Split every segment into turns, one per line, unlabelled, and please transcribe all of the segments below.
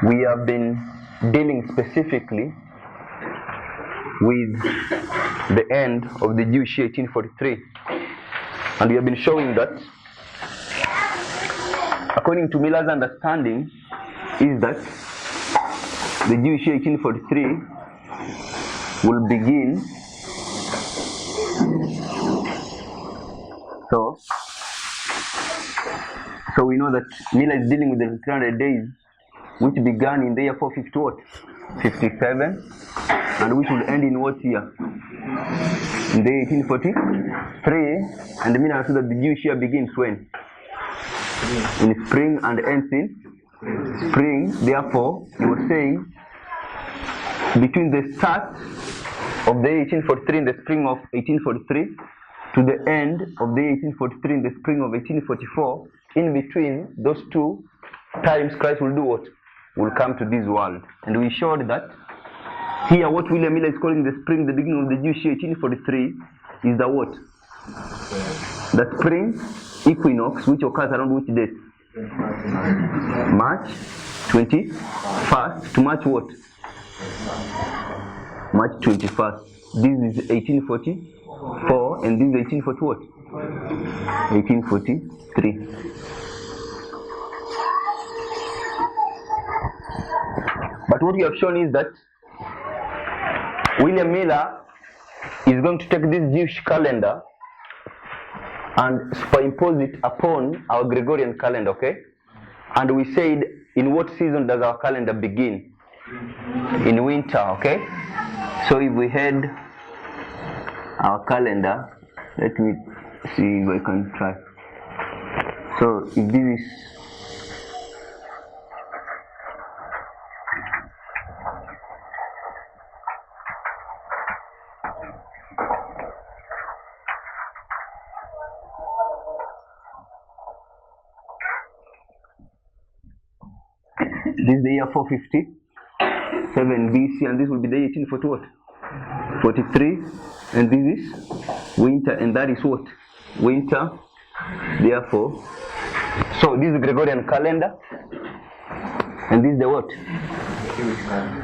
we have been dealing specifically with the end of the Jewish year 1843, and we have been showing that according to Miller's understanding is that the Jewish year 1843 will begin so we know that Miller is dealing with the 300 days which began in the year 457 and which will end in what year? In the 1843, and Miller said that the Jewish year begins when? In spring and ends in spring. Therefore, he was saying between the start of the 1843 in the spring of 1843 to the end of the 1843 in the spring of 1844, in between those two times, Christ will do what? Will come to this world. And we showed that here what William Miller is calling the spring, the beginning of the Jewish year 1843, is the what? The spring equinox, which occurs around which date? March 21st to March what? March 21st. This is 1844 and this is 1840 what? 1843. But what we have shown is that William Miller is going to take this Jewish calendar and superimpose it upon our Gregorian calendar, okay? And we said, in what season does our calendar begin? In winter, okay? So if we had our calendar, let me see if I can try. So if this is this is the year 457 BC, and this will be the 1840 what? 43, and this is winter, and that is what? Winter. Therefore, so this is the Gregorian calendar, and this is the what?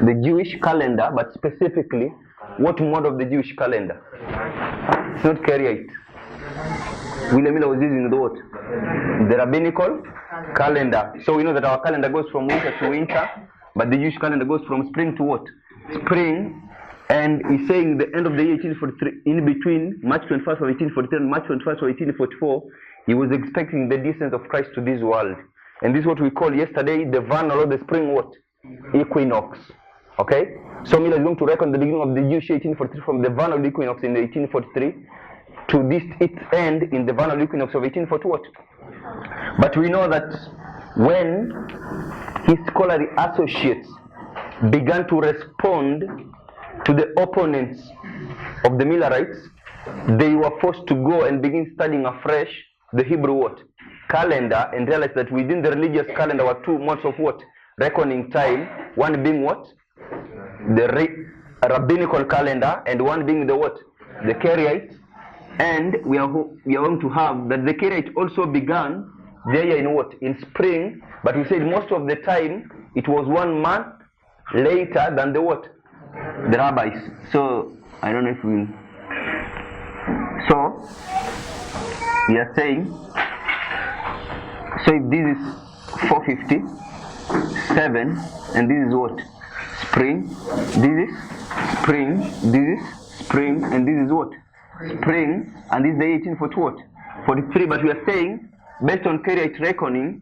The Jewish calendar, but specifically, what mode of the Jewish calendar? It's not Karaite. William Miller was using the what? The rabbinical calendar. So we know that our calendar goes from winter to winter, but the Jewish calendar goes from spring to what? Spring. And he's saying the end of the year 1843, in between March 21st of 1843 and March 21st of 1844, he was expecting the descent of Christ to this world. And this is what we call yesterday the vernal or the spring what? Equinox. Okay? So Miller is going to reckon the beginning of the Jewish year 1843 from the vernal equinox in the 1843 to this its end in the vernal equinox of 1840 what? But we know that when his scholarly associates began to respond to the opponents of the Millerites, they were forced to go and begin studying afresh the Hebrew what? Calendar, and realize that within the religious calendar were two modes of what? Reckoning time, one being what? The rabbinical calendar, and one being the what? The Karaite. And we are going to have that the Karaite also began their year in what? In spring, but we said most of the time it was 1 month later than the what? The rabbis. So I don't know if we. So we are saying. So if this is 457, and this is what? Spring. This is spring. This is spring, and this is what? Spring, and this is the 1840 what? 43. But we are saying, based on Karaite reckoning,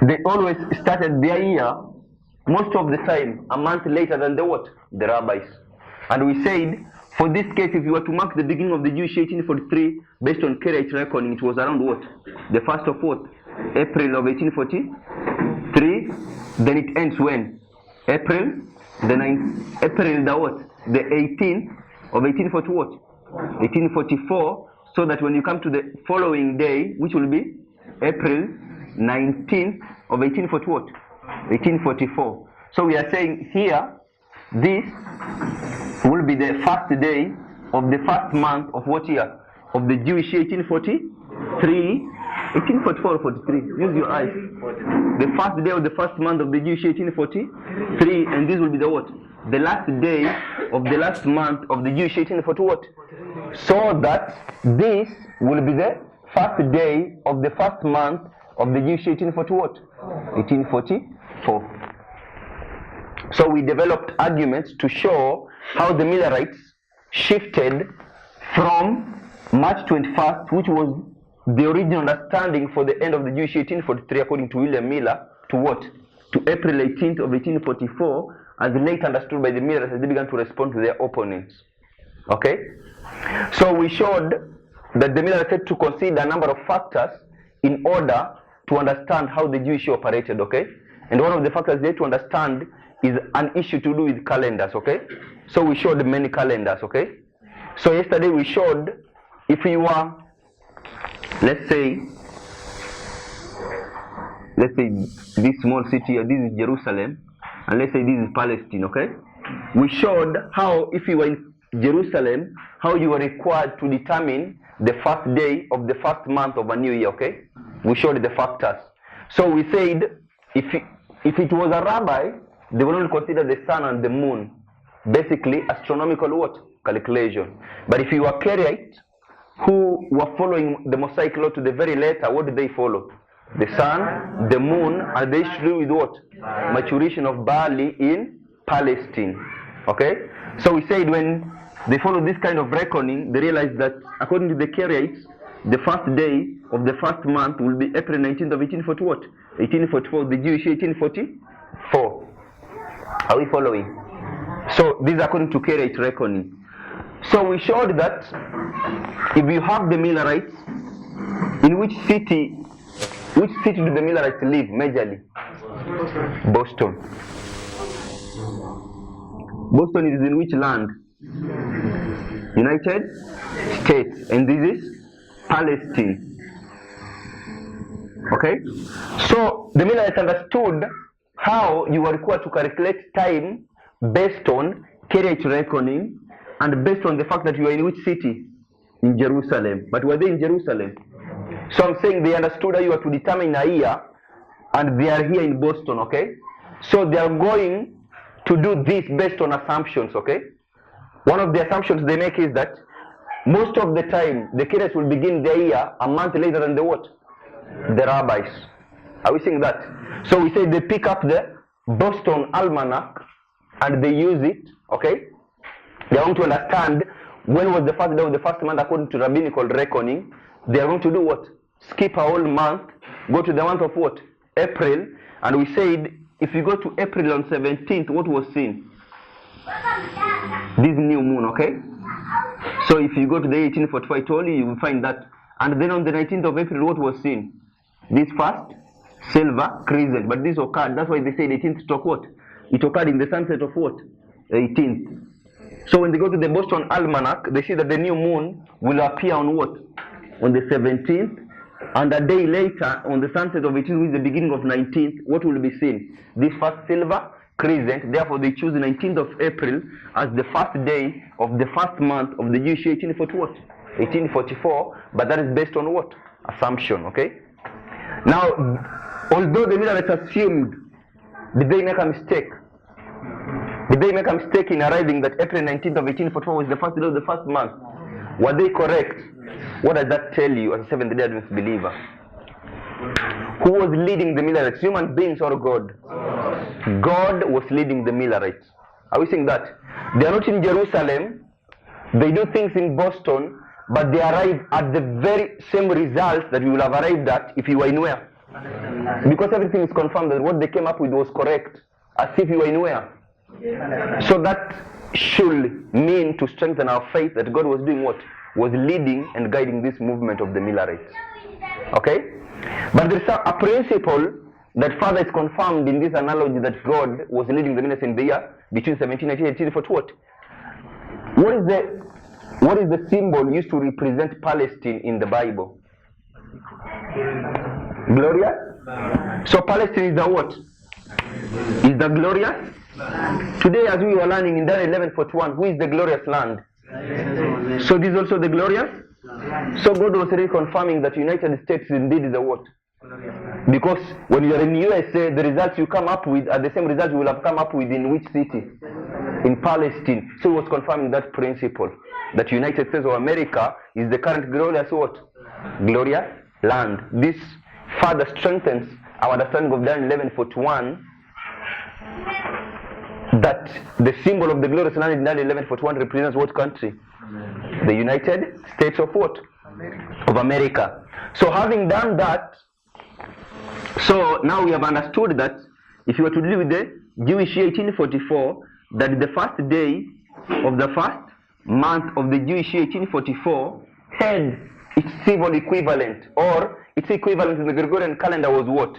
they always started their year most of the time a month later than the what? The rabbis. And we said, for this case, if you were to mark the beginning of the Jewish 1843 based on Karaite reckoning, it was around what? The 1st of what? April of 1843. Then it ends when? April the 9th. April the what? The 18th of 1840 what? 1844. So that when you come to the following day, which will be April 19th of 1840 what? 1844. So we are saying here, this will be the first day of the first month of what year? Of the Jewish year 1843, 1844 or 43. Use your eyes. The first day of the first month of the Jewish year, 1843, and this will be the what? The last day of the last month of the Jewish year, 1840 what? So that this will be the first day of the first month of the Jewish year, 1840 what? 1844. So we developed arguments to show how the Millerites shifted from March 21st, which was the original understanding for the end of the Jewish year 1843 according to William Miller, to what? To April 18th of 1844, as late understood by the Millerites as they began to respond to their opponents. Okay? So we showed that the Millerites had to consider a number of factors in order to understand how the Jewish year operated, okay? And one of the factors they had to understand is an issue to do with calendars, okay? So we showed many calendars, okay? So yesterday we showed if you were, let's say this small city, this is Jerusalem, and let's say this is Palestine, okay? We showed how if you were in Jerusalem, how you were required to determine the first day of the first month of a new year, okay? We showed the factors. So we said if it was a rabbi, they will only consider the sun and the moon, basically astronomical what? Calculation. But if you were Karaite, who were following the Mosaic law to the very letter, what did they follow? The sun, the moon, and they should do with what? Maturation of barley in Palestine. Okay? So we said when they follow this kind of reckoning, they realized that according to the Karaites, the first day of the first month will be April 19th of 1840 what? 1844, the Jewish 1844. Are we following? So this is according to Karaite reckoning. So we showed that if you have the Millerites, in which city do the Millerites live majorly? Boston. Boston is in which land? United States. And this is Palestine. Okay? So the Millerites understood how you were required to calculate time based on Karaite reckoning and based on the fact that you are in which city? In Jerusalem. But were they in Jerusalem? So I'm saying they understood how you are to determine a year, and they are here in Boston, okay? So they are going to do this based on assumptions, okay? One of the assumptions they make is that most of the time the Karaites will begin their year a month later than the what? The rabbis. Are we seeing that? So we say they pick up the Boston almanac and they use it, okay? They want to understand when was the first day of the first month according to rabbinical reckoning. They are going to do what? Skip a whole month, go to the month of what? April. And we said, if you go to April on 17th, what was seen? This new moon, okay? So if you go to the 1845 only, you will find that. And then on the 19th of April, what was seen? This first silver crescent. But this occurred, that's why they say 18th struck what? It occurred in the sunset of what? 18th. So when they go to the Boston Almanac, they see that the new moon will appear on what? On the 17th. And a day later, on the sunset of 18th, which is the beginning of 19th, what will be seen? This first silver crescent. Therefore, they choose the 19th of April as the first day of the first month of the Jewish 1840 what? 1844. But that is based on what? Assumption, okay? Now, although the Millerites assumed, did they make a mistake? Did they make a mistake in arriving that April 19th of 1844 was the first day of the first month? Were they correct? What does that tell you as a Seventh-day Adventist believer? Who was leading the Millerites? Human beings or God? God was leading the Millerites. Are we saying that? They are not in Jerusalem. They do things in Boston, but they arrive at the very same results that you will have arrived at if you were in where? Because everything is confirmed that what they came up with was correct, as if you were in where? So that should mean, to strengthen our faith, that God was doing what? Was leading and guiding this movement of the Millerites. Okay? But there's a principle that further is confirmed in this analogy that God was leading the Millerites in the year between 1790 and 1840. What is the symbol used to represent Palestine in the Bible? Glorious? So Palestine is the what? Is the glorious? Today, as we were learning in Daniel 11:41, who is the glorious land? So this is also the glorious So God was really confirming that United States indeed is a what? Because when you are in USA, the results you come up with are the same results you will have come up with in which city? In Palestine. So he was confirming that principle, that United States of America is the current glorious what? Glorious land. This further strengthens our understanding of Daniel 11:41, that the symbol of the glorious land in Daniel 11:41 represents what country? The United States of what? Of America. So having done that, so now we have understood that if you were to deal with the Jewish year 1844, that the first day of the first month of the Jewish year 1844 had its civil equivalent, or its equivalent in the Gregorian calendar was what?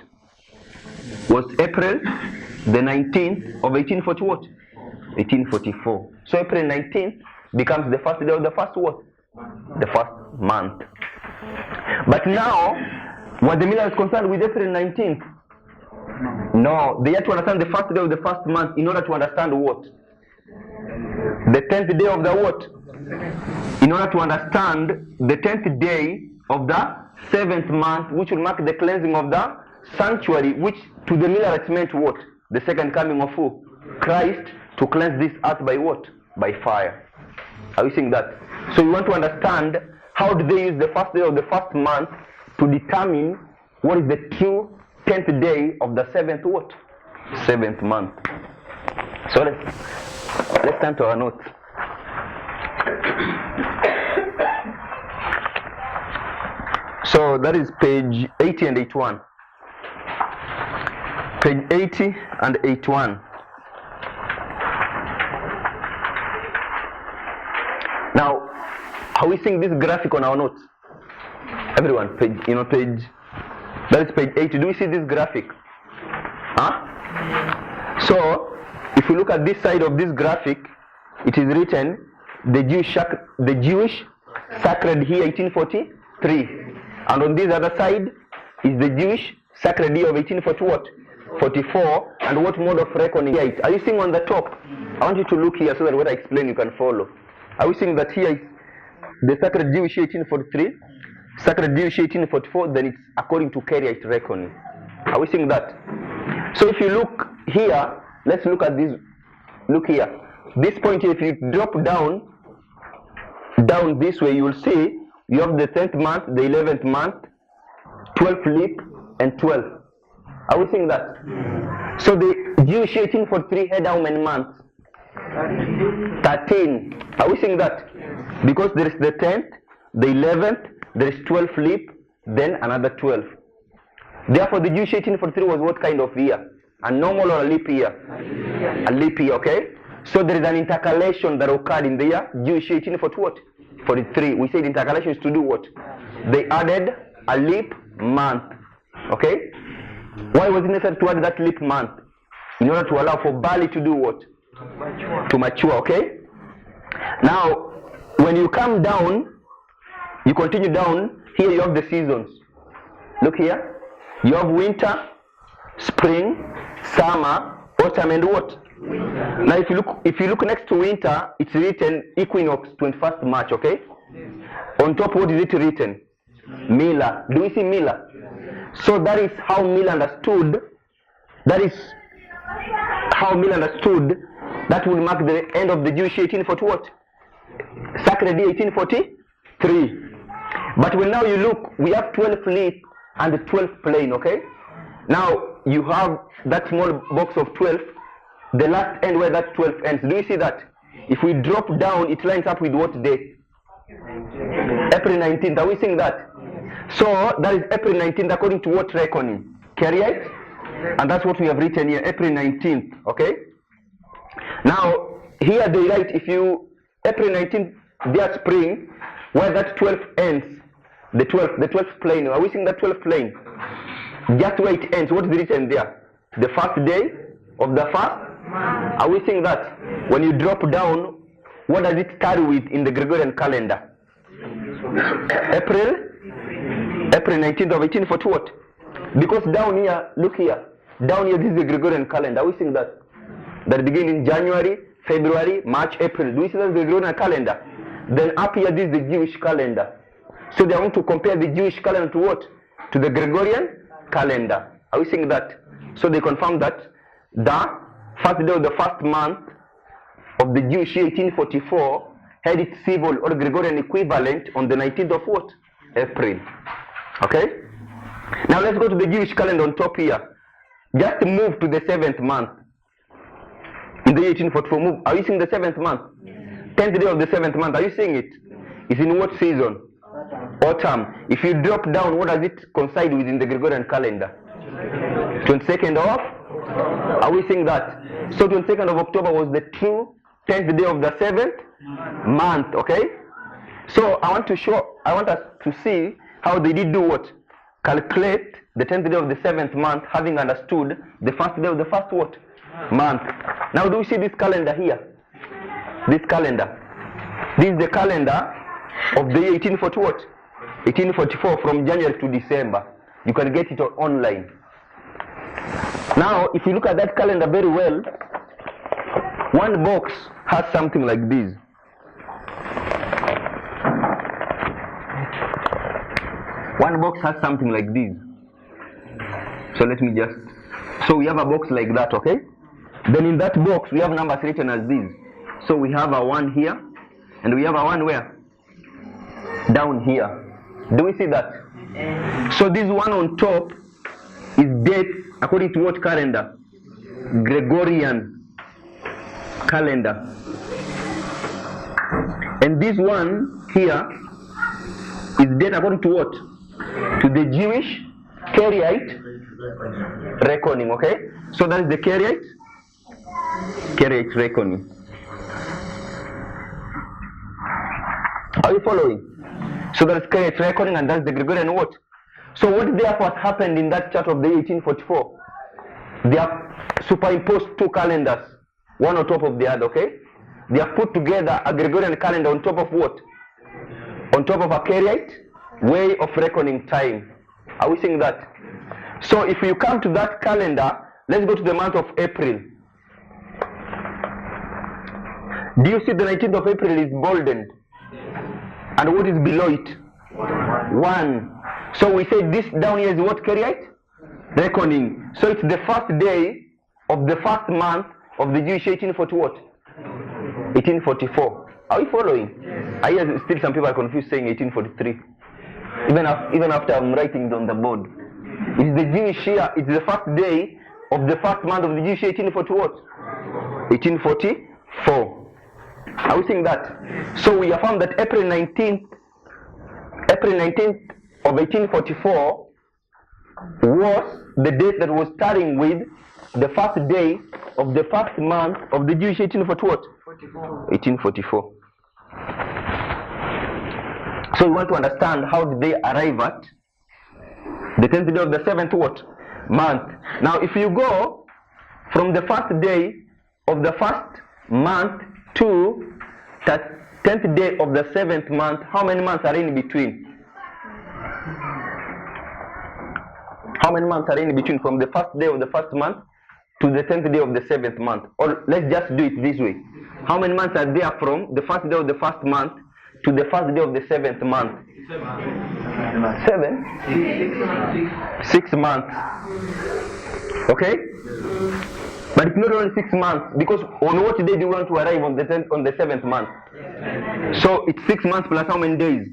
Was April the 19th of 1844. So April 19th becomes the first day of the first what? The first month. But now, were the Millers concerned with April 19th? No, they had to understand the first day of the first month in order to understand what? The 10th day of the what? In order to understand the 10th day of the 7th month, which will mark the cleansing of the sanctuary, which to the Millerites meant what? The second coming of who? Christ, to cleanse this earth by what? By fire. Are you seeing that? So you want to understand how do they use the first day of the first month to determine what is the true 10th day of the 7th what? 7th month. So let's turn to our notes. So that is page 80 and 81. Page 80 and 81. Now, are we seeing this graphic on our notes? Everyone, page, that is page 80. Do we see this graphic? Huh? So, if you look at this side of this graphic, it is written the Jewish sacred year 1843, and on this other side is the Jewish sacred year of 1844, and what mode of reckoning here is. Are you seeing on the top? I want you to look here so that when I explain you can follow. Are we seeing that here is the sacred Jewish year 1843, sacred Jewish year 1844, then it's according to Kariite reckoning. Are we seeing that? So if you look here, let's look at this. Look here. This point here, if you drop down this way, you will see you have the 10th month, the 11th month, 12th leap, and 12. Are we seeing that? So the Jewish year 1843 had how many months? 13. Are we seeing that? Because there is the 10th, the 11th, there is 12th leap, then another 12. Therefore, the Jewish 1843 was what kind of year? A normal or a leap year? A leap year, okay? So there is an intercalation that occurred in the year Jewish 1843. We said intercalation is to do what? They added a leap month, okay? Why was it necessary to add that leap month? In order to allow for barley to do what? To mature, okay? Now, when you come down, you continue down, here you have the seasons. Look here. You have winter, spring, summer, autumn, and what? Winter. Now, if you look next to winter, it's written equinox 21st March, okay? On top, what is it written? Miller. Do we see Miller? So that is how Miller understood. That is how Miller understood. That will mark the end of the Jewish 1840 what? Sacred year 1843. But when now you look, we have 12 leap and 12 plain, okay? Now you have that small box of 12, the last end where that 12 ends. Do you see that? If we drop down, it lines up with what date? April 19th. Are we seeing that? So that is April 19th according to what reckoning? Kariite? And that's what we have written here, April 19th, okay? Now, here they write, if you, April 19th, their spring, where that 12 ends, the 12th plane, are we seeing that 12th plane? Just where it ends, what is written there? The first day of the first? Are we seeing that? When you drop down, what does it start with in the Gregorian calendar? April 19th of 1840 what? Because down here, look here, down here this is the Gregorian calendar. Are we seeing that? That begin in January, February, March, April. Do we see that the Gregorian calendar? Then up here this is the Jewish calendar. So they are going to compare the Jewish calendar to what? To the Gregorian calendar. Are we seeing that? So they confirm that the first day of the first month of the Jewish year 1844 had its civil or Gregorian equivalent on the 19th of what? April. Okay? Now let's go to the Jewish calendar on top here. Just move to the 7th month. In the year 1844, move. Are you seeing the 7th month? 10th day of the 7th month. Are you seeing it? It's in what season? Autumn. If you drop down, what does it coincide with in the Gregorian calendar? 22nd of? Are we seeing that? So 22nd of October was the true 10th day of the 7th month. Okay? So I want us to see how they did do what? Calculate the 10th day of the 7th month, having understood the first day of the first what? Month. Now do you see this calendar here? This calendar. This is the calendar of the year 1840 what? 1844 from January to December. You can get it online. Now if you look at that calendar very well, one box has something like this. One box has something like this. So let me just, so we have a box like that, okay? Then in that box we have numbers written as this. So we have a 1 here, and we have a 1 where? Down here. Do we see that? So this one on top is date according to what calendar? Gregorian calendar. And this one here is date according to what? To the Jewish Kariite reckoning, okay? So that is the Kariite reckoning. Are you following? So that is Kariite reckoning, and that's the Gregorian what? So what therefore happened in that chart of the 1844? They have superimposed two calendars, one on top of the other, okay? They have put together a Gregorian calendar on top of what? On top of a Kariite way of reckoning time. Are we seeing that? So if you come to that calendar, let's go to the month of April. Do you see the 19th of April is boldened? And what is below it? 1. So we say this down here is what Kariite? Reckoning. So it's the first day of the first month of the Jewish 1840 what? 1844. Are we following? I hear still some people are confused saying 1843. Even after I'm writing it on the board. It's the Jewish year, it's the first day of the first month of the Jewish 1840 what? 1844. Are we seeing that? So we affirm that April 19th of 1844 was the date that was starting with the first day of the first month of the Jewish 1844. So we want to understand how did they arrive at the 10th day of the 7th what? Month. Now if you go from the first day of the first month to the 10th day of the 7th month, how many months are in between? How many months are in between from the first day of the first month to the 10th day of the 7th month? Or let's just do it this way. How many months are there from the first day of the first month to the first day of the 7th month? 7? 6 months. Okay? But it's not only 6 months, because on what day do you want to arrive on the 7th month? So it's 6 months plus how many days?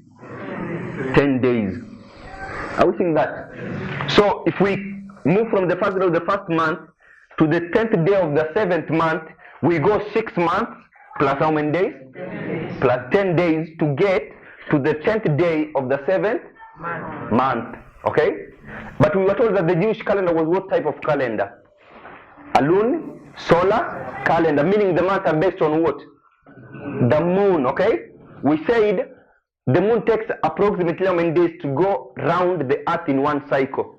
10 days. Are we seeing that? So if we move from the first day of the first month to the 10th day of the 7th month, we go 6 months plus how many days? Plus 10 days to get to the 10th day of the 7th month. Okay? But we were told that the Jewish calendar was what type of calendar? A solar calendar, meaning the months are based on what? The moon, okay? We said the moon takes approximately how many days to go round the earth in one cycle?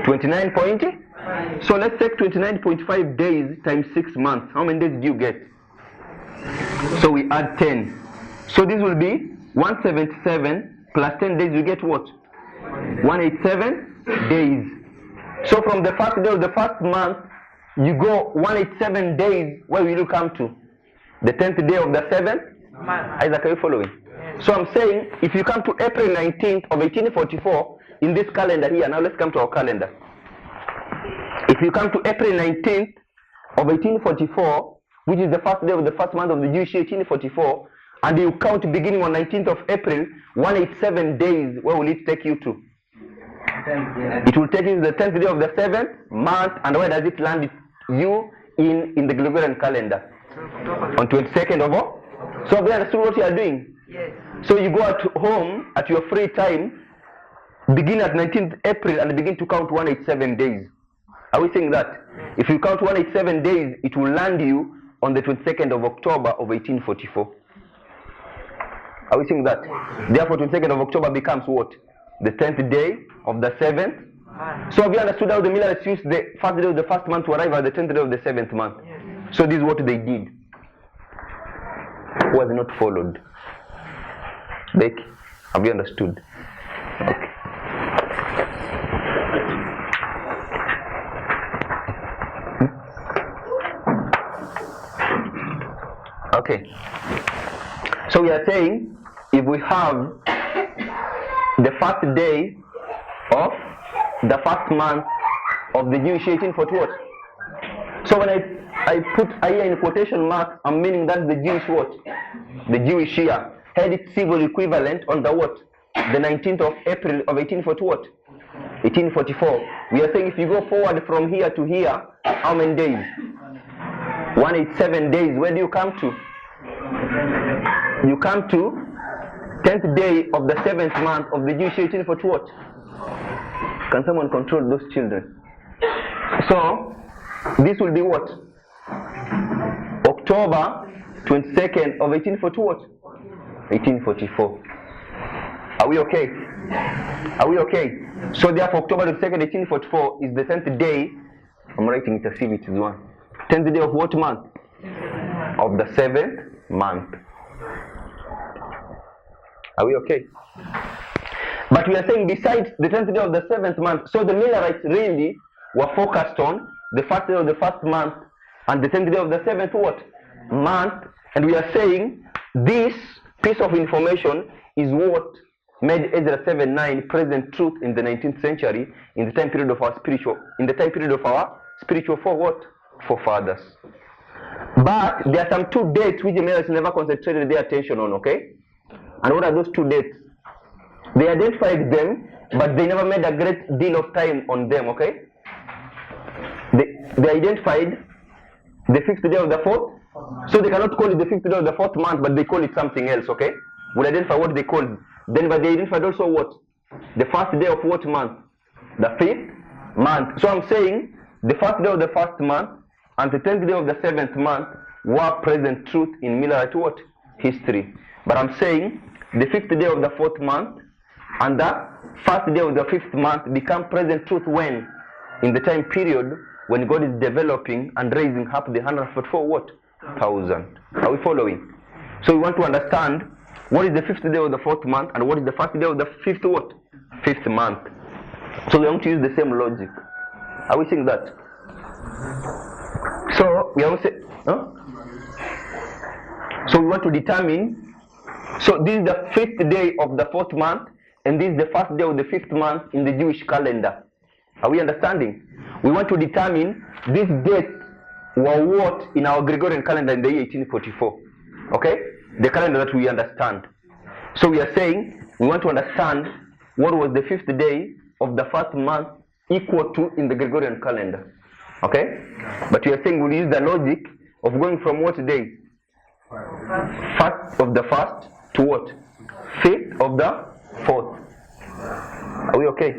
29 point? So let's take 29.5 days times 6 months. How many days do you get? So we add 10. So this will be 177 plus 10 days, you get what? 187 days. So from the first day of the first month, you go 187 days. Where will you come to? The 10th day of the 7th? Isaac, are you following? So I'm saying, if you come to April 19th of 1844, in this calendar here, now let's come to our calendar. If you come to April 19th of 1844, which is the first day of the first month of the Jewish year, 1844, and you count beginning on 19th of April, 187 days, where will it take you to? It will take you to the 10th day of the 7th month, and where does it land you in the Gregorian calendar? On 22nd of all? So have you understood what you are doing?
Yes.
So you go at home at your free time, begin at 19th April and begin to count 187 days. Are we saying that? If you count 187 days, it will land you on the 22nd of October of 1844. Are we saying that? Therefore, 22nd of October becomes what? The 10th day of the 7th. So have you understood how the Millerites used the first day of the first month to arrive at the 10th day of the 7th month? So this is what they did. Who has not followed? Becky, have you understood? Okay. Okay. So we are saying, if we have the first day of the first month of the Jewish 1840 what? So when I put a year in quotation marks, I'm meaning that's the Jewish what? The Jewish year. Had its civil equivalent on the what? The 19th of April of 1840 what? 1844. We are saying if you go forward from here to here, how many days? 187 days. Where do you come to? You come to 10th day of the 7th month of the Jewish 1840 what? Can someone control those children? So this will be what? October 22nd of 1840 what? 1844. Are we okay? Are we okay? So therefore October 22nd, 1844 is the 10th day. I'm writing it as if it is one. 10th day of what month? Of the 7th month. Are we okay? But we are saying besides the 10th day of the 7th month, so the Millerites really were focused on the first day of the first month and the 10th day of the 7th what? Month. And we are saying this piece of information is what made Ezra 7:9 present truth in the 19th century, in the time period of our spiritual forefathers. But there are some two dates which the Millerites never concentrated their attention on, okay? And what are those two dates? They identified them, but they never made a great deal of time on them, okay? They identified the 5th day of the 4th, so they cannot call it the 5th day of the 4th month, but they call it something else, okay? We'll identify what they called. Then, but they identified also what? The first day of what month? The 5th month. So I'm saying the first day of the first month and the 10th day of the 7th month were present truth in Millerite what? History. But I'm saying the 5th day of the 4th month and the first day of the 5th month become present truth when? In the time period when God is developing and raising up the 144 what? 1,000. Are we following? So we want to understand what is the 5th day of the 4th month and what is the first day of the 5th what? 5th month. So we want to use the same logic. Are we seeing that? So we also So we want to determine. So this is the 5th day of the 4th month, and this is the first day of the 5th month in the Jewish calendar. Are we understanding? We want to determine this date were what in our Gregorian calendar in the year 1844. Okay? The calendar that we understand. So we are saying we want to understand what was the 5th day of the first month equal to in the Gregorian calendar. Okay? But we are saying we'll use the logic of going from what day? 1st of the 1st to what? 5th of the 4th. Are we okay?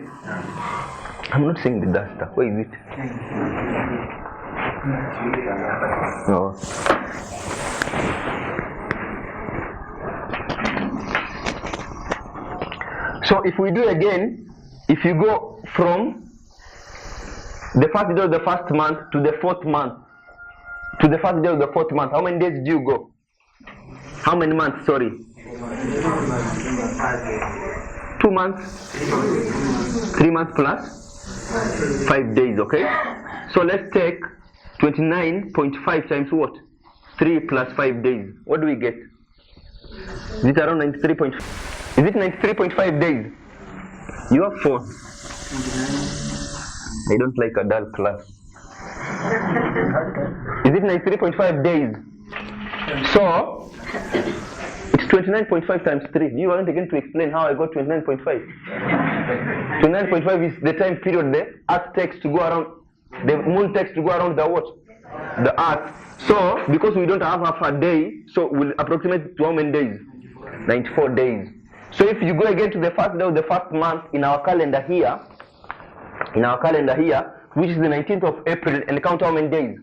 I'm not saying the duster. Where is it? No. So if we do again, if you go from the first day of the first month to the 4th month, to the first day of the 4th month, how many days do you go? How many months? Sorry. 2 months. 3 months plus 5 days, okay? So let's take 29.5 times what? 3 plus 5 days. What do we get? Is it around 93 point? Is it 93.5 days? You have 4. I don't like a dull class. Is it 93.5 days? So it's 29.5 times 3. Do you want again to explain how I got 29.5? 29.5 is the time period the Earth takes to go around, the Moon takes to go around the what? The Earth. So because we don't have half a day, so we'll approximate to how many days? 94 days. So if you go again to the first day of the first month in our calendar here, which is the 19th of April, and count how many days?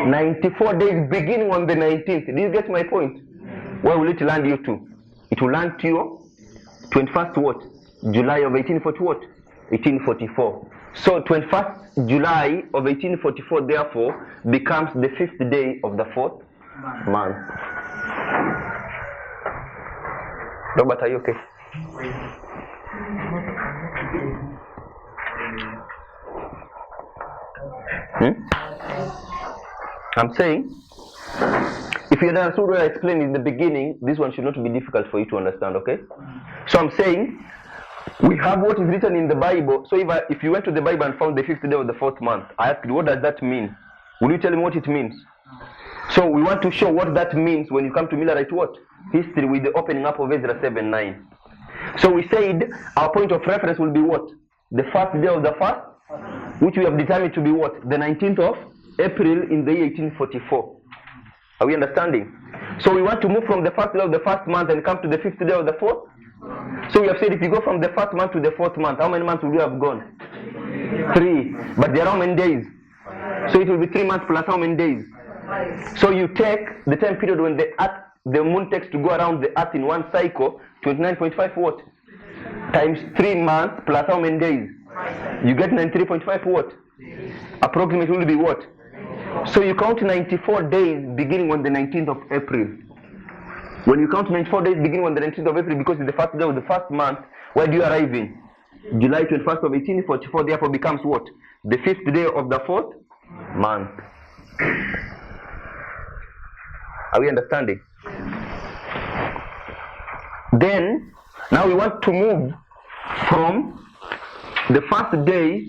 94 days beginning on the 19th. Do you get my point? Where will it land you to? It will land to your 21st what? July of 1840 what? 1844. So 21st July of 1844 therefore becomes the 5th day of the 4th month. Robert, are you okay? I'm saying, if you understood what I explained in the beginning, this one should not be difficult for you to understand, okay? So I'm saying, we have what is written in the Bible. So if you went to the Bible and found the 5th day of the 4th month, I asked you, what does that mean? Will you tell me what it means? So we want to show what that means when you come to Millerite what? History with the opening up of Ezra 7:9. So we said our point of reference will be what? The first day of the first, which we have determined to be what? The 19th of April in the year 1844. Are we understanding? So we want to move from the first day of the first month and come to the 5th day of the 4th. So we have said if you go from the 1st month to the 4th month, how many months would you have gone? 3. But there are how many days? So it will be 3 months plus how many days? So you take the time period when the moon takes to go around the earth in one cycle, 29.5 what? Times 3 months plus how many days? You get 93.5 what? Approximately will be what? So you count 94 days beginning on the 19th of April. When you count 94 days beginning on the 19th of April, because it's the first day of the first month, where do you arrive in? July 21st of 1844, therefore becomes what? The 5th day of the 4th month. Are we understanding? Then, now we want to move from the first day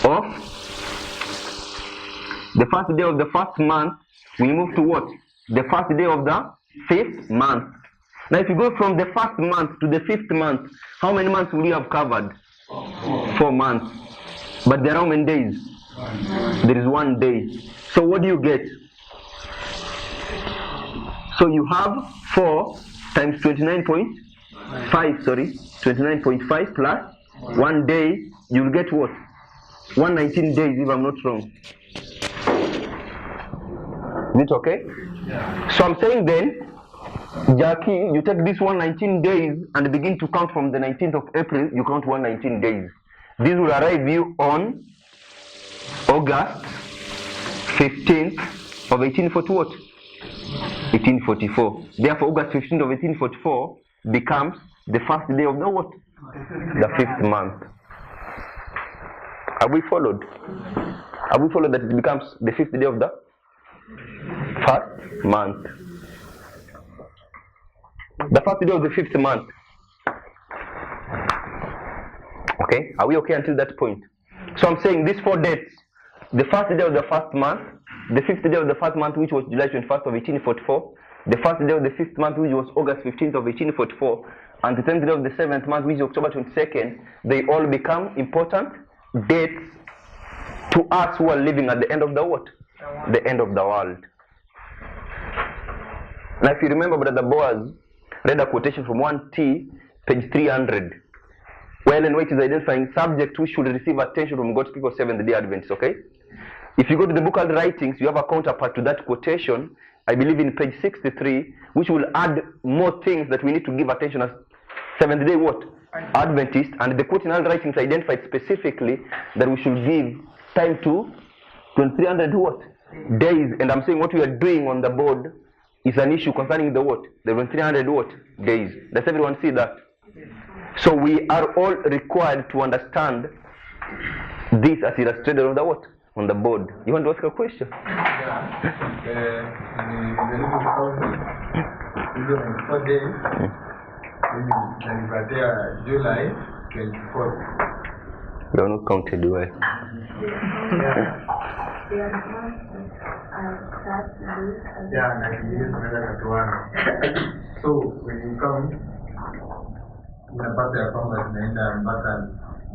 of the first month, we move to what? The first day of the 5th month. Now if you go from the first month to the 5th month, how many months will you have covered? 4 months. But there are how many days? There is 1 day. So what do you get? So you have 4 times 29.5 plus 1 day, you will get what? 119 days if I'm not wrong. Is it okay? Yeah. So I'm saying then, Jackie, you take this 119 days and begin to count from the 19th of April, you count 119 days. This will arrive you on August 15th of 1844. Therefore, August 15th of 1844 becomes the first day of the what? The 5th month. Have we followed? Have we followed that it becomes the 5th day of the 1st month? The first day of the 5th month. Okay, are we okay until that point? So I'm saying these 4 dates: the first day of the 1st month, the 5th day of the 1st month, which was July 21st of 1844, the first day of the 5th month, which was August 15th of 1844, and the 10th day of the 7th month, which is October 22nd, they all become important dates to us who are living at the end of the what? The end of the world. Now if you remember, Brother Boaz read a quotation from 1T, page 300, where Ellen White is identifying subject who should receive attention from God's people, Seventh-day Adventists, okay? If you go to the book of writings, you have a counterpart to that quotation, I believe in page 63, which will add more things that we need to give attention as Seventh-day what? Adventist. And the quote in all writings identified specifically that we should give time to 2300 what? Days. And I'm saying what we are doing on the board is an issue concerning the what? The 2300 what? Days. Does everyone see that? So we are all required to understand this as illustrated on the what? On the board. You want to ask a question?
Yeah. 94 days. But July 24th.
They are not counted well.
So when you count,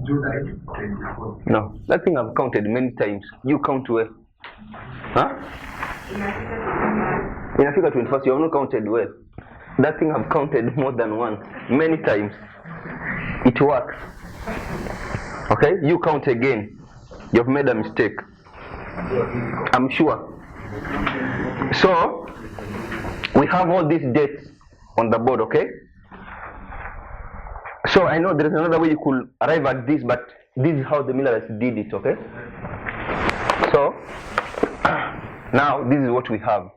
July 24th.
No, that thing I've counted many times. You count well. Huh? In Africa 21st, you have not counted well. That thing I've counted more than once, many times. It works. Okay? You count again. You've made a mistake. I'm sure. So, we have all these dates on the board, okay? So, I know there is another way you could arrive at this, but this is how the Millerites did it, okay? So, now this is what we have.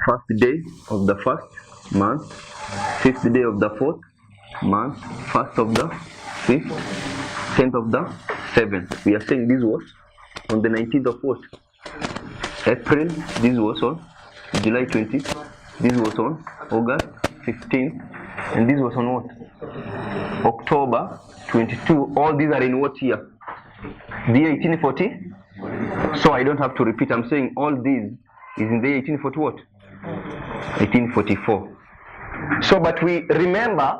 First day of the first month, fifth day of the fourth month, first of the fifth, 10th of the seventh. We are saying this was on the 19th of what? April. This was on July 20th. This was on August 15th. And this was on what? October 22. All these are in what year? The year 1840. So I don't have to repeat. I'm saying all these is in the year 1840 what? 1844. So, but we remember,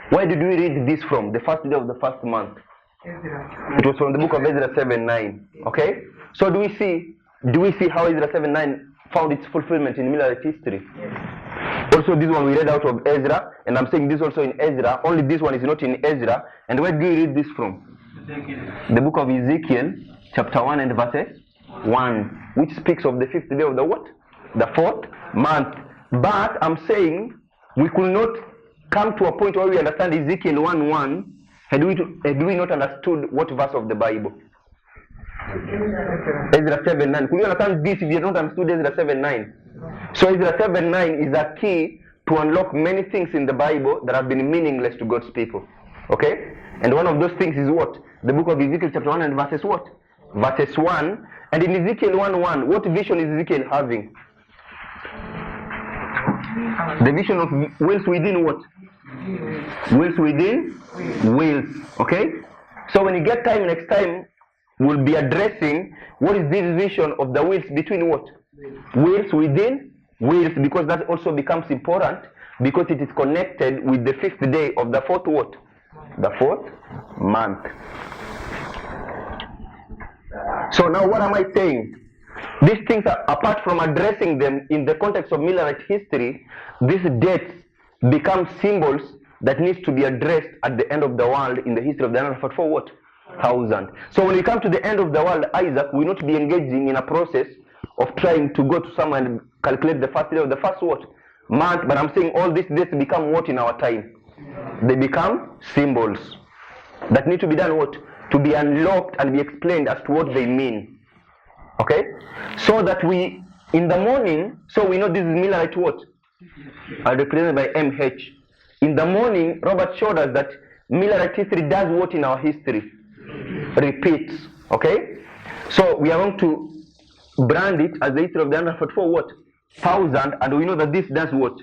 where did we read this from? The first day of the first month. It was from the book of Ezra 7:9. Okay. So do we see how Ezra 7:9 found its fulfillment in Millerite history? Also, this one we read out of Ezra, and I'm saying this also in Ezra. Only this one is not in Ezra. And where do we read this from? The book of Ezekiel, chapter 1 and verse 1, which speaks of the fifth day of the what? The fourth month. But I'm saying we could not come to a point where we understand Ezekiel 1:1 had we not understood what verse of the Bible? Ezra 7:9. Could you understand this if you don't understood Ezra 7:9? So Ezra 7:9 is a key to unlock many things in the Bible that have been meaningless to God's people. Okay? And one of those things is what? The book of Ezekiel chapter 1 and verses what? Verses 1. And in Ezekiel 1:1, what vision is Ezekiel having? The vision of wheels within what? Wheels within wheels. Okay? So when you get time next time, we'll be addressing what is this vision of the wheels between what? Wheels within wheels, because that also becomes important because it is connected with the fifth day of the fourth what? The fourth month. So now what am I saying? These things are, apart from addressing them in the context of Millerite history, these dates become symbols that needs to be addressed at the end of the world in the history of the 144 what? 1,000. So when we come to the end of the world, Isaac will not be engaging in a process of trying to go to someone and calculate the first day of the first what? Month, but I'm saying all these dates become what in our time? They become symbols that need to be done what? To be unlocked and be explained as to what they mean. Okay? So that we, in the morning, so we know this is Millerite what? Are represented by MH. In the morning, Robert showed us that Millerite history does what in our history? Repeats. Okay? So we are going to brand it as the history of the 144 what? 1,000, and we know that this does what?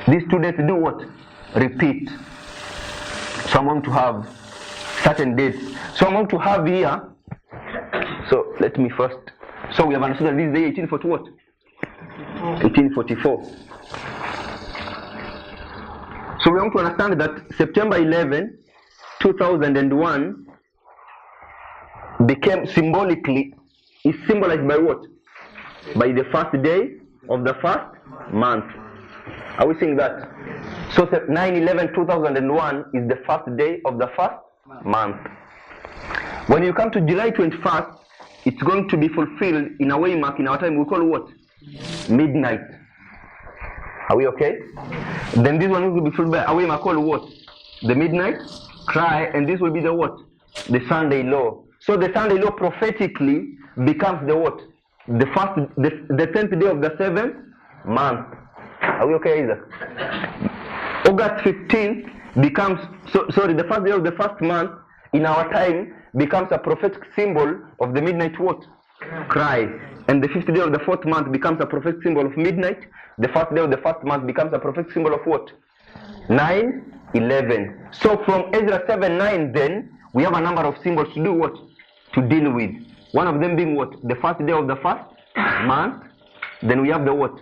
These two dates do what? Repeat. So I'm going to have certain dates. So I'm going to have here, so let me first, so we have understood that this is the 1840 what? 1844. So we want to understand that September 11, 2001 became symbolically, is symbolized by what? By the first day of the first month. Are we seeing that? So 9/11/2001 is the first day of the first month. When you come to July 21st, it's going to be fulfilled in a way mark in our time we call what? Midnight. Are we okay? Then this one will be fulfilled by a way mark called what? The midnight cry, and this will be the what? The Sunday law. So the Sunday law prophetically becomes the what? the 10th day of the 7th month. Are we okay, Isaac? August 15th becomes, the first day of the first month in our time becomes a prophetic symbol of the midnight what? Cry. And the 5th day of the 4th month becomes a prophetic symbol of midnight. The first day of the first month becomes a prophetic symbol of what? 9/11. So from Ezra 7:9 then, we have a number of symbols to do what? To deal with. One of them being what? The first day of the first month. Then we have the what?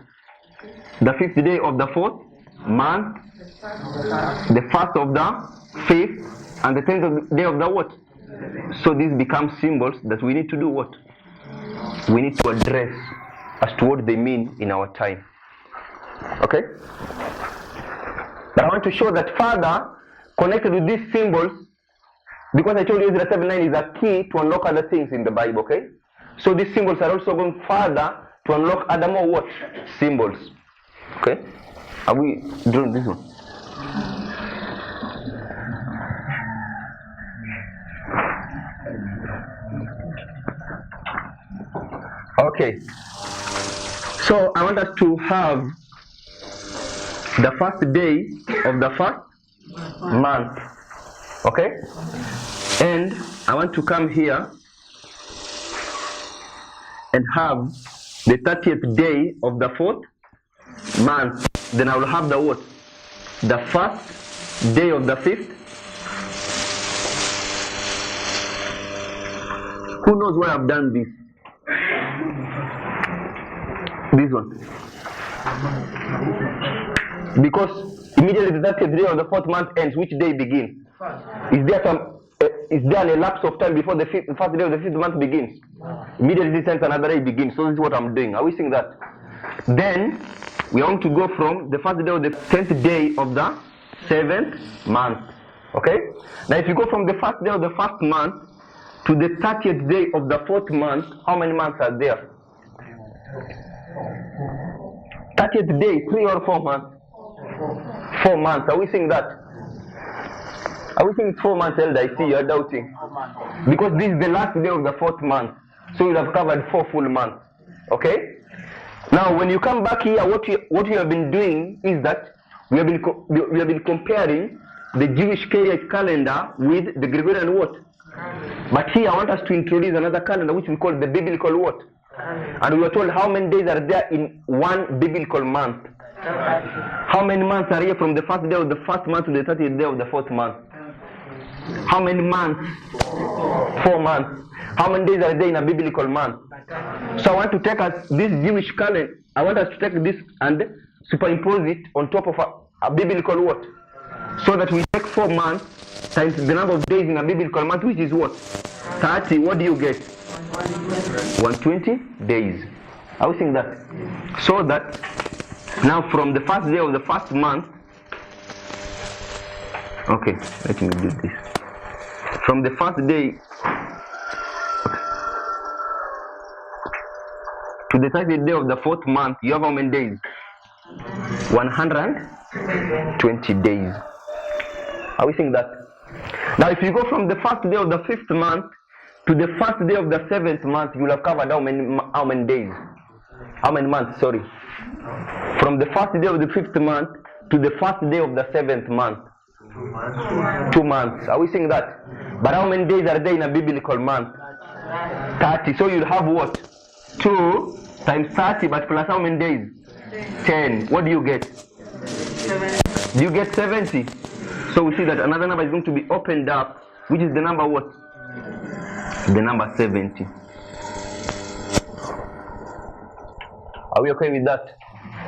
The 5th day of the 4th month. The 1st of the 5th. And the 10th day of the what? So these become symbols that we need to do what? We need to address as to what they mean in our time. Okay? But I want to show that further, connected with these symbols, because I told you Ezra 7:9 is a key to unlock other things in the Bible, okay? So these symbols are also going further to unlock other more what? Symbols. Okay? Are we doing this one? Okay. So I want us to have the first day of the first month. Okay? And I want to come here and have the 30th day of the 4th month. Then I will have the what? The first day of the 5th. Who knows why I've done this? This one. Because immediately the 30th day of the 4th month ends, which day begins? Is there an elapse of time before the first day of the 5th month begins? Immediately since another day begins. So this is what I'm doing. Are we seeing that? Then we want to go from the first day of the 10th day of the 7th month. Okay? Now if you go from the first day of the first month to the 30th day of the 4th month, how many months are there? 30th day, 3 or 4 months? 4 months. Are we seeing that? Are we saying it's 4 months, Elder? I see you are doubting. Because this is the last day of the 4th month. So you'll have covered 4 full months. Okay? Now when you come back here, what you have been doing is that we have been comparing the Jewish calendar with the Gregorian what? But here I want us to introduce another calendar which we call the biblical what? And we were told how many days are there in one biblical month. How many months are here from the first day of the first month to the 30th day of the 4th month? How many months? 4 months. How many days are there in a biblical month? So I want to take this Jewish calendar, I want us to take this and superimpose it on top of a biblical what? So that we take 4 months times the number of days in a biblical month, which is what? 30. What do you get? 120 days. I was saying that. So that now from the first day of the first month, okay, let me do this. From the first day to the 30th day of the 4th month, you have how many days? 120 days. Are we seeing that? Now if you go from the first day of the 5th month to the first day of the 7th month, you will have covered how many days? How many months, sorry? From the first day of the 5th month to the first day of the 7th month. 2 months. Are we seeing that? But how many days are there in a biblical month? 30. So you'll have what? 2 times 30, but plus how many days? 10. What do you get? 70. You get 70. So we see that another number is going to be opened up, which is the number what? The number 70. Are we okay with that?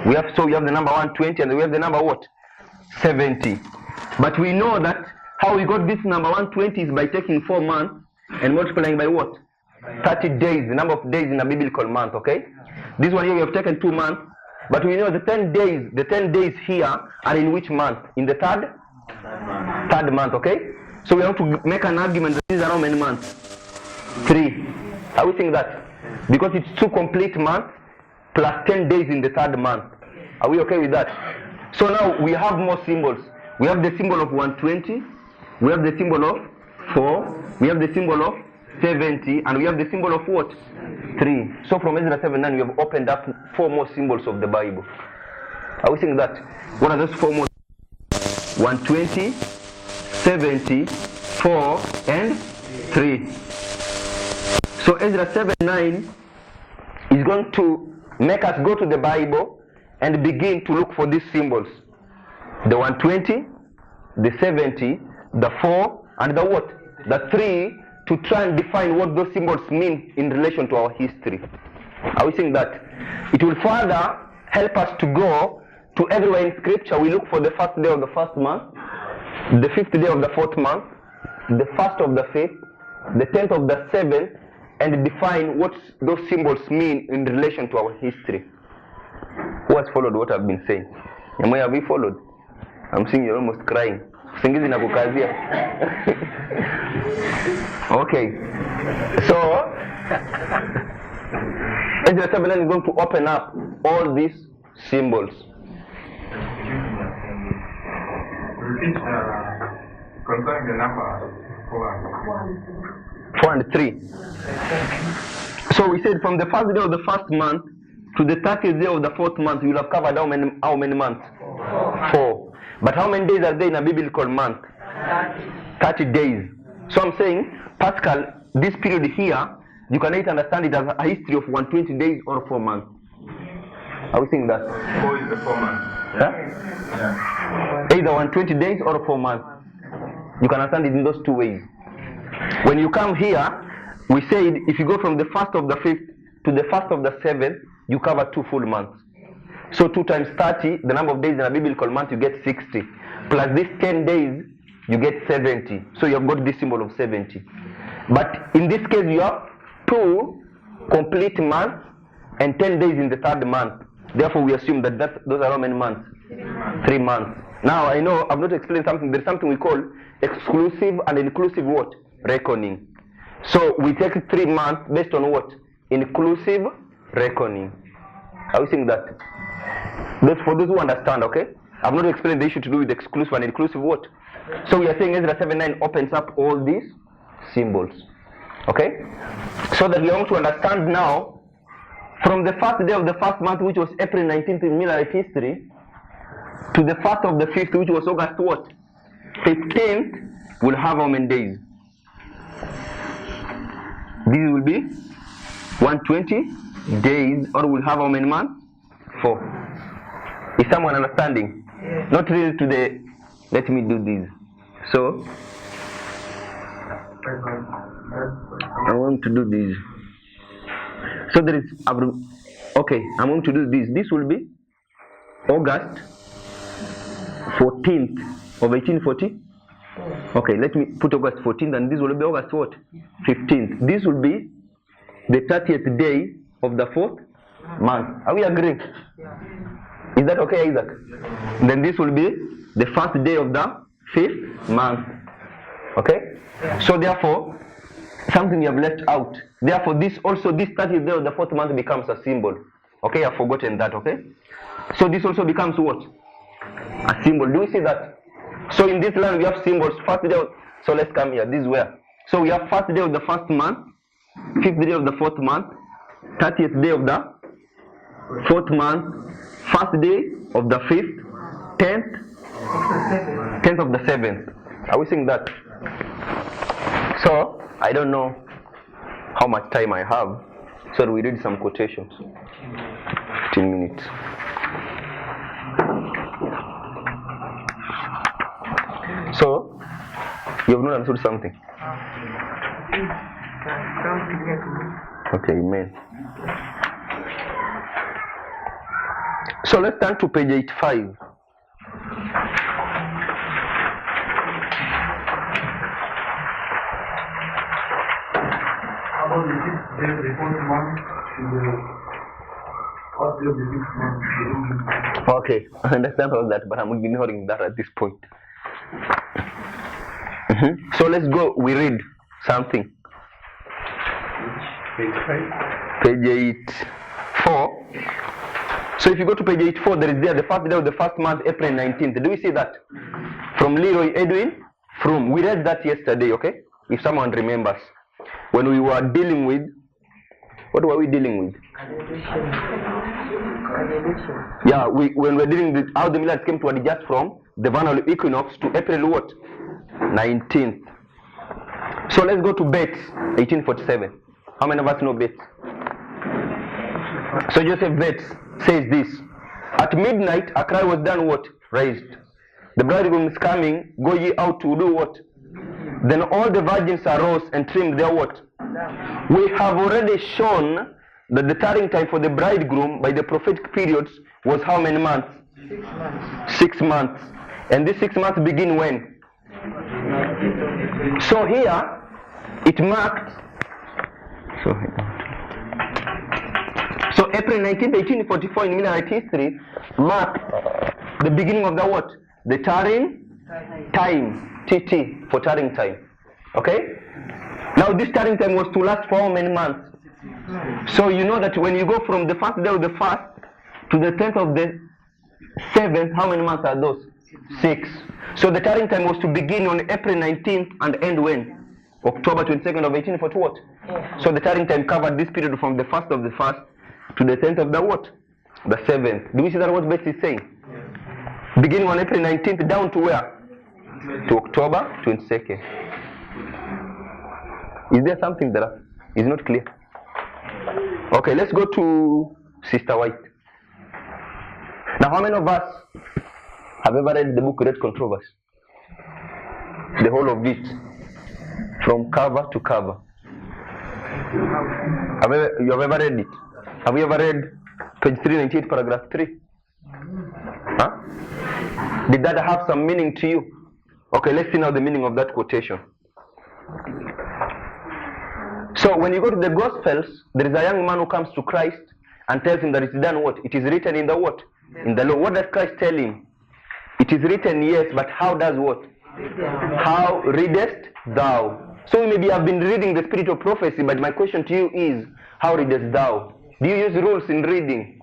We have the number 120 and we have the number what? 70. But we know that how we got this number 120 is by taking 4 months and multiplying by what? 30 days, the number of days in a biblical month, okay? This one here we have taken 2 months, but we know the 10 days here are in which month? In the third month, okay? So we have to make an argument that these are how many months? 3. Are we saying that? Because it's 2 complete months plus 10 days in the 3rd month. Are we okay with that? So now we have more symbols. We have the symbol of 120, we have the symbol of 4, we have the symbol of 70, and we have the symbol of what? 3. So from Ezra 7:9, we have opened up 4 more symbols of the Bible. Are we seeing that? What are those 4 more? 120, 70, 4, and 3. So Ezra 7:9 is going to make us go to the Bible and begin to look for these symbols. The 120, the 70, the 4, and the what? The 3, to try and define what those symbols mean in relation to our history. Are we seeing that? It will further help us to go to everywhere in scripture. We look for the first day of the first month, the 5th day of the 4th month, the 1st of the 5th, the 10th of the 7th, and define what those symbols mean in relation to our history. Who has followed what I've been saying? Have you followed? I'm seeing you're almost crying. Singizi na kukazia. Okay. So Ezra 7:9 is going to open up all these symbols.
Repeat concerning the number
4 and 3. So we said from the first day of the first month to the 30th day of the 4th month, you'll have covered how many months? 4. But how many days are there in a biblical month? 30 days. So I'm saying, Pascal, this period here, you can either understand it as a history of 120 days or 4 months. Are we saying that?
4 is the 4 months.
Huh?
Yeah.
Either 120 days or 4 months. You can understand it in those 2 ways. When you come here, we said if you go from the 1st of the 5th to the 1st of the 7th, you cover 2 full months. So 2 times 30, the number of days in a biblical month, you get 60. Plus these 10 days, you get 70. So you have got this symbol of 70. But in this case, you have 2 complete months and 10 days in the 3rd month. Therefore, we assume that those are how many months? 3 months. Now, I know I've not explained something. There's something we call exclusive and inclusive what? Reckoning. So we take 3 months based on what? Inclusive reckoning. Are we seeing that? That's for those who understand, okay? I've not explained the issue to do with exclusive and inclusive what? So we are saying Ezra 7:9 opens up all these symbols. Okay? So that we are going to understand now, from the first day of the first month, which was April 19th in Millerite history, to the first of the 5th, which was August what? 15th, will have how many days? This will be 120 days, or will have how many months? 4. Is someone understanding? Yes. Not really today. Let me do this. So I want to do this. So there is okay, I'm going to do this. This will be August 14th of 1840. Okay, let me put August 14th, and this will be August what? 15th. This will be the 30th day of the 4th month. Are we agreeing? Is that okay, Isaac? Then this will be the first day of the 5th month. Okay? So therefore, something you have left out. Therefore, this 30th day of the 4th month becomes a symbol. Okay, I've forgotten that, okay? So this also becomes what? A symbol. Do you see that? So in this line we have symbols. First day so let's come here. This is where. So we have first day of the first month, 5th day of the 4th month, 30th day of the 4th month, first day of the 5th, 10th of the 7th. Are we seeing that? So I don't know how much time I have, so we read some quotations. 15 minutes. So you have not understood something. Okay, amen. So let's turn to page 85.
About the 6th day of the 4th month to the 4th day of the 6th month.
Okay, I understand all that, but I'm ignoring that at this point. So let's go, we read something. Page 84. So if you go to page 84, there is there the first day of the first month, April 19th. Do we see that? From Leroy Edwin Froome. We read that yesterday, okay? If someone remembers. When we were dealing with What were we dealing with? Yeah, when we're dealing with how the millerites came to adjust from the vernal equinox to April what? 19th. So let's go to Bates, 1847. How many of us know Bates? So Joseph Bates says this: at midnight a cry was done what? Raised. The bridegroom is coming, go ye out to do what? Then all the virgins arose and trimmed their what? We have already shown that the tarrying time for the bridegroom by the prophetic periods was how many months?
6 months.
6 months. And these 6 months begin when? So here it marked, so April 19th, 1844 in Millerite history marked the beginning of the what? The tarrying time, TT, for tarrying time. Okay? Now this tarrying time was to last for how many months? So you know that when you go from the first day of the fast to the 10th of the 7th, how many months are those? 6. So the tarrying time was to begin on April 19th and end when? October 22nd of 1840 what? So the tarrying time covered this period from the 1st of the 1st to the 10th of the what? The 7th. Do we see that what Betsy is saying? Beginning on April 19th down to where? To October 22nd. Is there something that is not clear? Okay, let's go to Sister White. Now, how many of us have ever read the book Great Controversy? The whole of it, from cover to cover. You have ever read it? Have you ever read page 398, paragraph 3? Huh? Did that have some meaning to you? Okay, let's see now the meaning of that quotation. So when you go to the Gospels, there is a young man who comes to Christ and tells him that it's done what? It is written in the what? In the law. What does Christ tell him? It is written, yes, but how does what? How readest thou? So we maybe have been reading the spirit of prophecy, but my question to you is, how readest thou? Do you use rules in reading?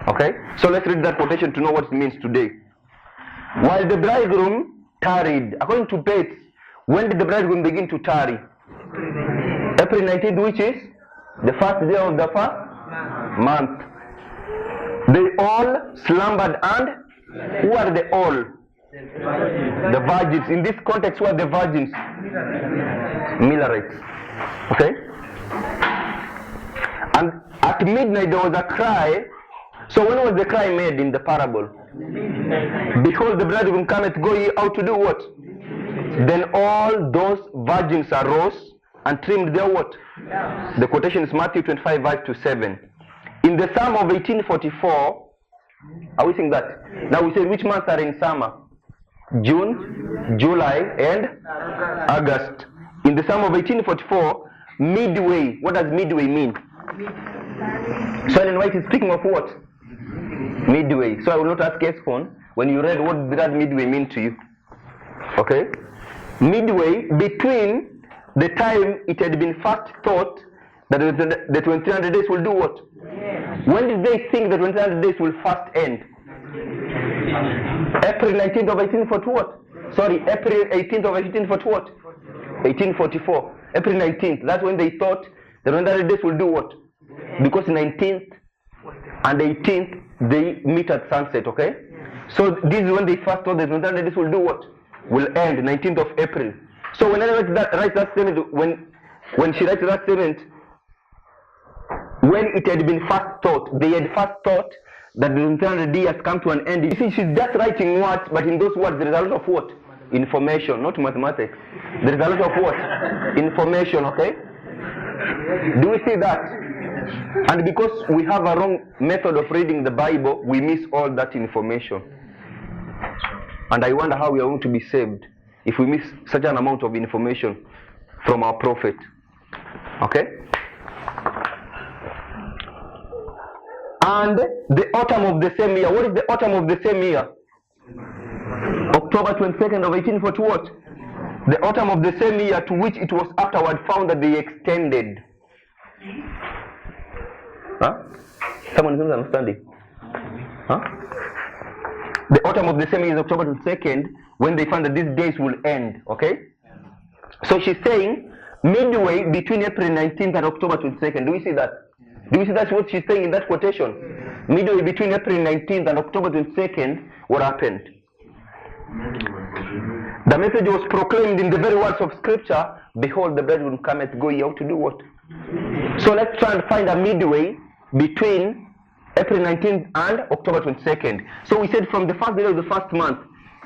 Okay, so let's read that quotation to know what it means today. While the bridegroom tarried, according to Bates, when did the bridegroom begin to tarry? April 19th, which is the first day of the first month. They all slumbered, and who are they all? The virgins. In this context, who are the virgins? Millerites. Okay? And at midnight there was a cry. So when was the cry made in the parable? Behold, the bridegroom cometh, go ye out to do what? Then all those virgins arose and trimmed their what? The quotation is Matthew 25, verse to 7. In the Psalm of 1844, are we seeing that? Now we say which months are in summer? June, July, and August. In the Psalm of 1844, midway. What does midway mean? So Ellen White is speaking of what? Midway. So I will not ask Esphon, when you read, what did that midway mean to you? Okay? Midway between the time it had been first thought that the 2300 days will do what? When did they think that 2300 days will first end? April 19th of 1840 what? Sorry, April 18th of 1840 what? 1844. April 19th. That's when they thought the 2300 days will do what? Because 19th and 18th they meet at sunset, okay? So this is when they first thought the 2300 days will do what? Will end 19th of April. So when I write that statement, when she writes that statement, when it had been first thought, they had first thought that the 2300 years come to an end. You see, she's just writing words, but in those words there is a lot of what? Information, not mathematics. There is a lot of what? Information, okay? Do we see that? And because we have a wrong method of reading the Bible, we miss all that information. And I wonder how we are going to be saved if we miss such an amount of information from our prophet. Okay? And the autumn of the same year. What is the autumn of the same year? October 22nd of 1840 what? The autumn of the same year, to which it was afterward found that they extended. Huh? Someone is not understanding. Huh? The autumn of the same year is October 22nd, when they found that these days will end. Okay? So she's saying midway between April 19th and October 22nd. Do we see that? Do we see that's what she's saying in that quotation? Midway between April 19th and October 22nd, what happened? The message was proclaimed in the very words of scripture, behold, the bridegroom cometh, go ye out to do what? So let's try and find a midway between April 19th and October 22nd. So we said from the first day of the first month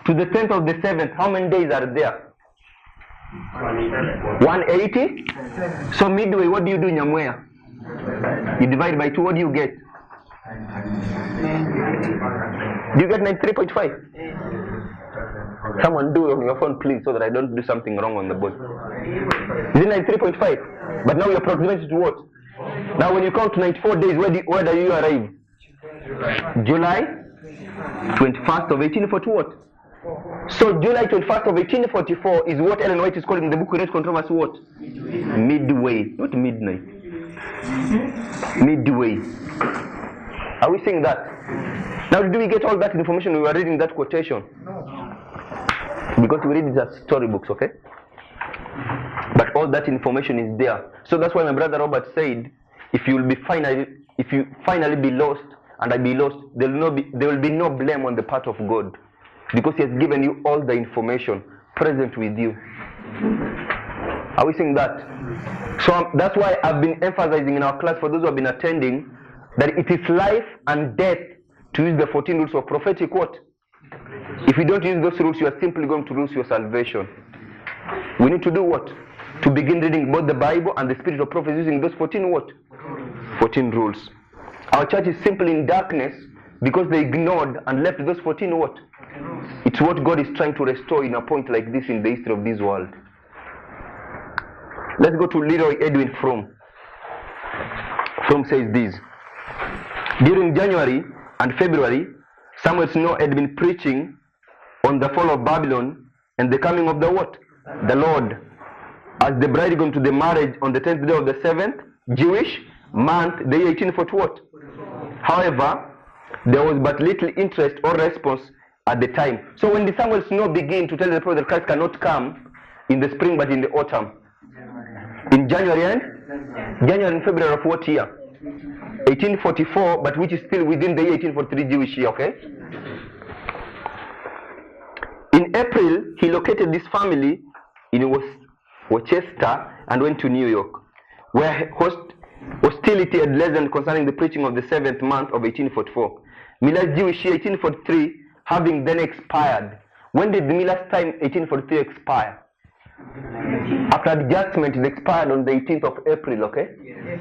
to the 10th of the 7th, how many days are there? 180? So midway, what do you do in Nyamwea? You divide by 2, what do you get? Do you get 93.5? Someone do it on your phone, please, so that I don't do something wrong on the board. Is it 93.5? But now you're approximating to what? Now when you count 94 days, where do you arrive? July 21st of 1840 what? So July 21st of 1844 is what Ellen White is calling the book we read controversy what? Midway, not midnight. Midway. Are we saying that? Now do we get all that information we were reading that quotation? Because we read it as storybooks, okay? But all that information is there. So that's why my brother Robert said, if you finally be lost and I be lost, there will be no blame on the part of God, because He has given you all the information present with you. Are we saying that? So that's why I've been emphasizing in our class for those who have been attending that it is life and death to use the 14 rules of prophetic what? If you don't use those rules, you are simply going to lose your salvation. We need to do what? To begin reading both the Bible and the Spirit of prophecy using those 14 what? 14 rules. Our church is simply in darkness because they ignored and left those 14 what? It's what God is trying to restore in a point like this in the history of this world. Let's go to Leroy Edwin Fromm. Fromm says this. During January and February, Samuel Snow had been preaching on the fall of Babylon and the coming of the what? The Lord, as the bridegroom to the marriage on the 10th day of the 7th Jewish month, the year 1840 what? However, there was but little interest or response at the time. So when the Samuel Snow began to tell the prophet that Christ cannot come in the spring but in the autumn, in January and February of what year? 1844, but which is still within the year 1843 Jewish year, okay? In April, he located this family in Worcester and went to New York, where hostility had lessened concerning the preaching of the 7th month of 1844. Miller's Jewish year 1843 having then expired. When did Miller's time 1843 expire? After adjustment, it expired on the 18th of April, okay? Yes.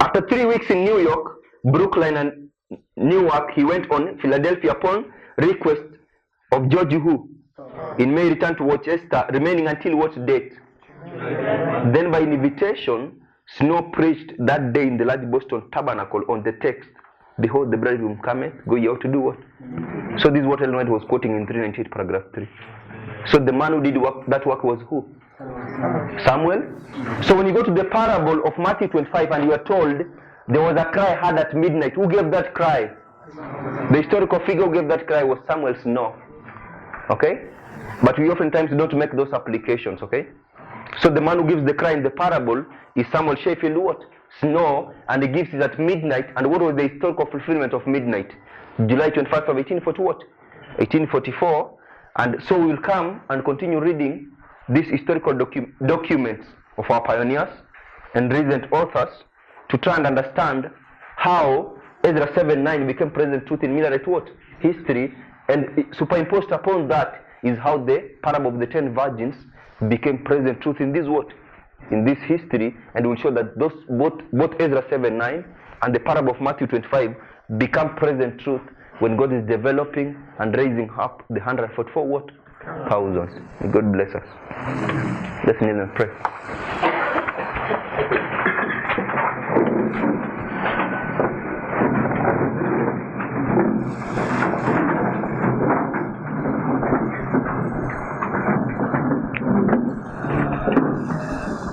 After 3 weeks in New York, Brooklyn and Newark, he went on Philadelphia upon request of George Who. In May, returned to Worcester, remaining until what date? Then by invitation, Snow preached that day in the large Boston Tabernacle on the text, behold, the bridegroom cometh, go ye out to do what? So this is what Ellen White was quoting in 398 paragraph 3. So the man who did that work was who? Samuel. So when you go to the parable of Matthew 25 and you are told there was a cry heard at midnight, who gave that cry? The historical figure who gave that cry was Samuel Snow. Okay? But we oftentimes don't make those applications, okay? So the man who gives the cry in the parable is Samuel Sheffield what? Snow, and he gives it at midnight. And what was the historical fulfillment of midnight? July 21st of 1840 what? 1844. And so we will come and continue reading these historical documents of our pioneers and recent authors to try and understand how Ezra 7:9 became present truth in Millerite what? History, and superimposed upon that is how the parable of the 10 virgins became present truth in this what? In this history, and we'll show that those both Ezra 7:9 and the parable of Matthew 25 become present truth when God is developing and raising up the 144 what? Thousands. May God bless us. Let's kneel and pray.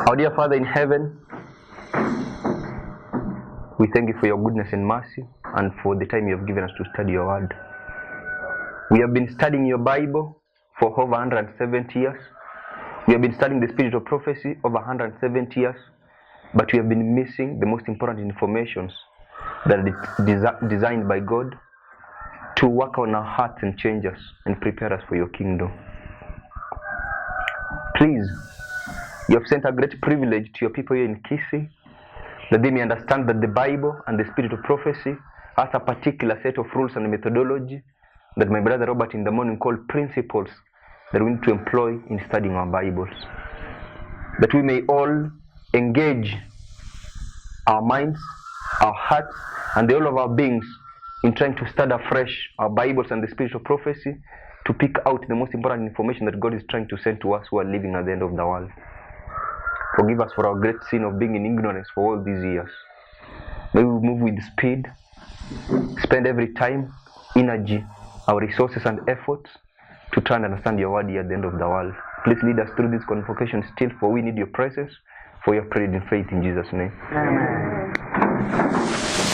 Our dear Father in heaven, we thank you for your goodness and mercy and for the time you have given us to study your word. We have been studying your Bible for over 170 years, We have been studying the spirit of prophecy over 170 years, but we have been missing the most important informations that are designed by God to work on our hearts and change us and prepare us for your kingdom. Please, you have sent a great privilege to your people here in Kisii, that they may understand that the Bible and the spirit of prophecy has a particular set of rules and methodology that my brother Robert in the morning called principles that we need to employ in studying our Bibles. That we may all engage our minds, our hearts, and the whole of our beings in trying to study afresh our Bibles and the spirit of prophecy to pick out the most important information that God is trying to send to us who are living at the end of the world. Forgive us for our great sin of being in ignorance for all these years. May we move with speed, spend every time, energy, our resources and efforts to try and understand your word here at the end of the world. Please lead us through this convocation still, for we need your presence, for your prayed in faith in Jesus' name.
Amen.